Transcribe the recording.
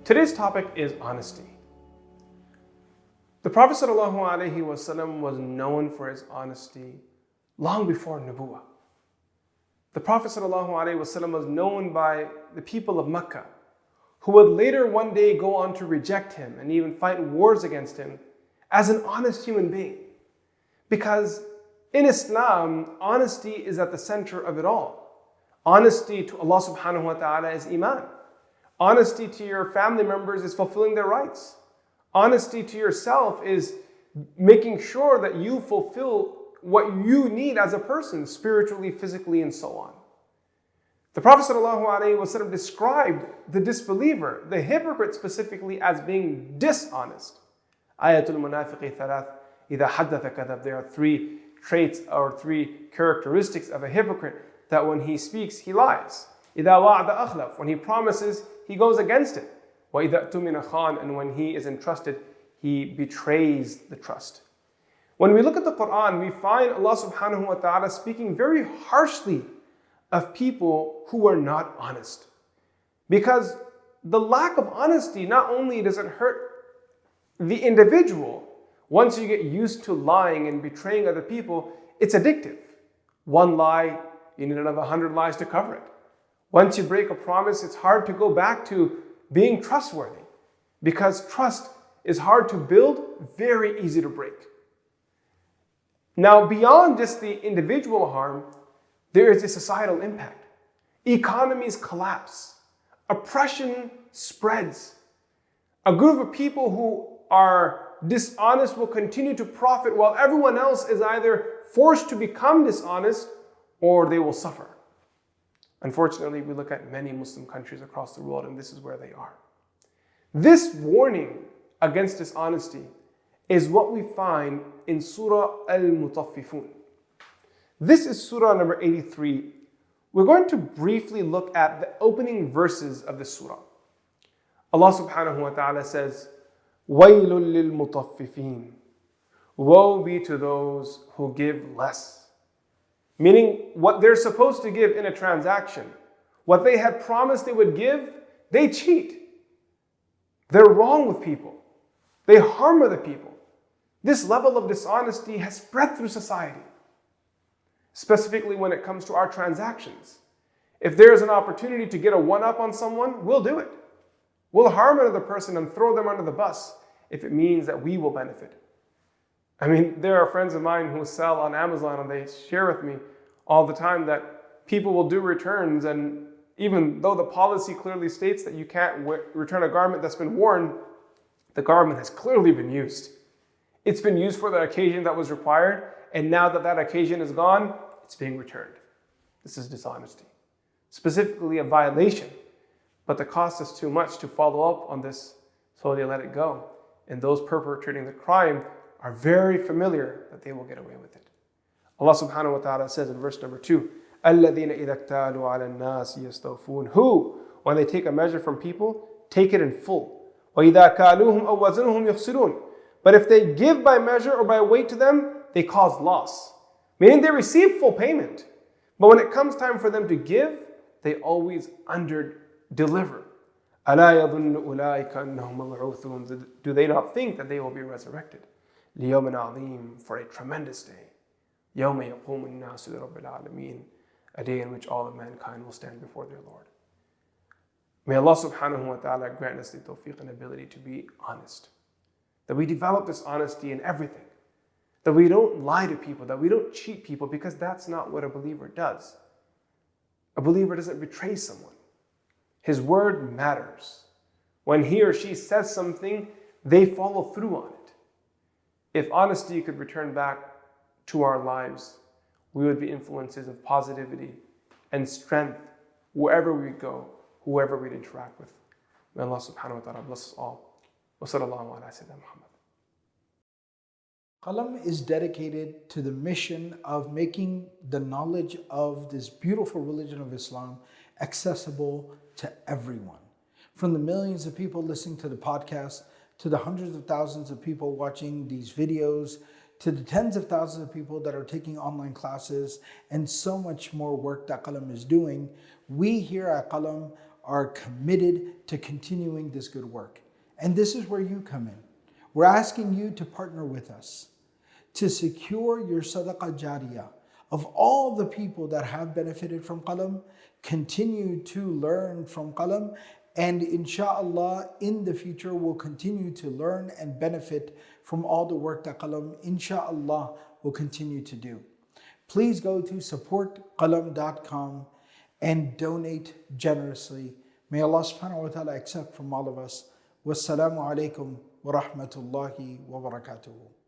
Today's topic is honesty. The Prophet ﷺ was known for his honesty long before Nubuwwah. The Prophet ﷺ was known by the people of Mecca, who would later one day go on to reject him and even fight wars against him, as an honest human being. Because in Islam, honesty is at the center of it all. Honesty to Allah subhanahu wa ta'ala is iman. Honesty to your family members is fulfilling their rights. Honesty to yourself is making sure that you fulfill what you need as a person, spiritually, physically, and so on. The Prophet ﷺ described the disbeliever, the hypocrite specifically, as being dishonest. Ayatul munafiqi thalath, idha haddatha kadhab. There are three traits or three characteristics of a hypocrite: that when he speaks, he lies. Idha wa'ada akhlaf. When he promises, he goes against it. Wa idha tumina khan. And when he is entrusted, he betrays the trust. When we look at the Quran, we find Allah subhanahu wa ta'ala speaking very harshly of people who are not honest. Because the lack of honesty, not only does it hurt the individual, once you get used to lying and betraying other people, it's addictive. One lie, you need another 100 lies to cover it. Once you break a promise, it's hard to go back to being trustworthy, because trust is hard to build, very easy to break. Now, beyond just the individual harm, there is a societal impact. Economies collapse. Oppression spreads. A group of people who are dishonest will continue to profit, while everyone else is either forced to become dishonest or they will suffer. Unfortunately, we look at many Muslim countries across the world, and this is where they are. This warning against dishonesty is what we find in Surah Al-Mutaffifun. This is Surah number 83. We're going to briefly look at the opening verses of this surah. Allah subhanahu wa ta'ala says, وَيْلٌ لِلْمُطَفِّفِينَ. Woe be to those who give less. Meaning what they're supposed to give in a transaction, what they had promised they would give, they cheat. They're wrong with people. They harm other people. This level of dishonesty has spread through society, specifically when it comes to our transactions. If there is an opportunity to get a one-up on someone, we'll do it. We'll harm another person and throw them under the bus if it means that we will benefit. I mean, there are friends of mine who sell on Amazon, and they share with me all the time that people will do returns, and even though the policy clearly states that you can't return a garment that's been worn, the garment has clearly been used. It's been used for the occasion that was required, and now that that occasion is gone, it's being returned. This is dishonesty, specifically a violation. But the cost is too much to follow up on this, so they let it go. And those perpetrating the crime are very familiar that they will get away with it. Allah subhanahu wa ta'ala says in verse number 2, الَّذِينَ إِذَا اكْتَالُوا عَلَى النَّاسِ يَسْتَوْفُونَ. Who, when they take a measure from people, take it in full. وَإِذَا كَالُوهُمْ أَوْ وَزَنُهُمْ يُخْسِرُونَ. But if they give by measure or by weight to them, they cause loss. Meaning they receive full payment. But when it comes time for them to give, they always under-deliver. أَلَا يَظُنُّ أُولَٰئِكَ أَنَّهُمْ مَبْعُوثُونَ. Do they not think that they will be resurrected? لِيَوْمٍ عَظِيمٍ. For a tremendous day. يَوْمَ يَقُومُ النَّاسُ لِرَبِّ الْعَالَمِينَ. A day in which all of mankind will stand before their Lord. May Allah subhanahu wa ta'ala grant us the tawfiq and ability to be honest. That we develop this honesty in everything. That we don't lie to people, that we don't cheat people, because that's not what a believer does. A believer doesn't betray someone. His word matters. When he or she says something, they follow through on it. If honesty could return back to our lives, we would be influences of positivity and strength wherever we go, whoever we interact with. May Allah subhanahu wa ta'ala bless us all. Wa sallallahu ala sayyidina Muhammad. Qalam is dedicated to the mission of making the knowledge of this beautiful religion of Islam accessible to everyone. From the millions of people listening to the podcast, to the hundreds of thousands of people watching these videos, to the tens of thousands of people that are taking online classes, and so much more work that Qalam is doing, we here at Qalam are committed to continuing this good work. And this is where you come in. We're asking you to partner with us to secure your sadaqah jariyah of all the people that have benefited from Qalam, continue to learn from Qalam, and inshallah in the future will continue to learn and benefit from all the work that Qalam inshallah will continue to do. Please go to supportqalam.com and donate generously. May Allah subhanahu wa ta'ala accept from all of us. Wassalamu alaikum wa rahmatullahi wa barakatuhu.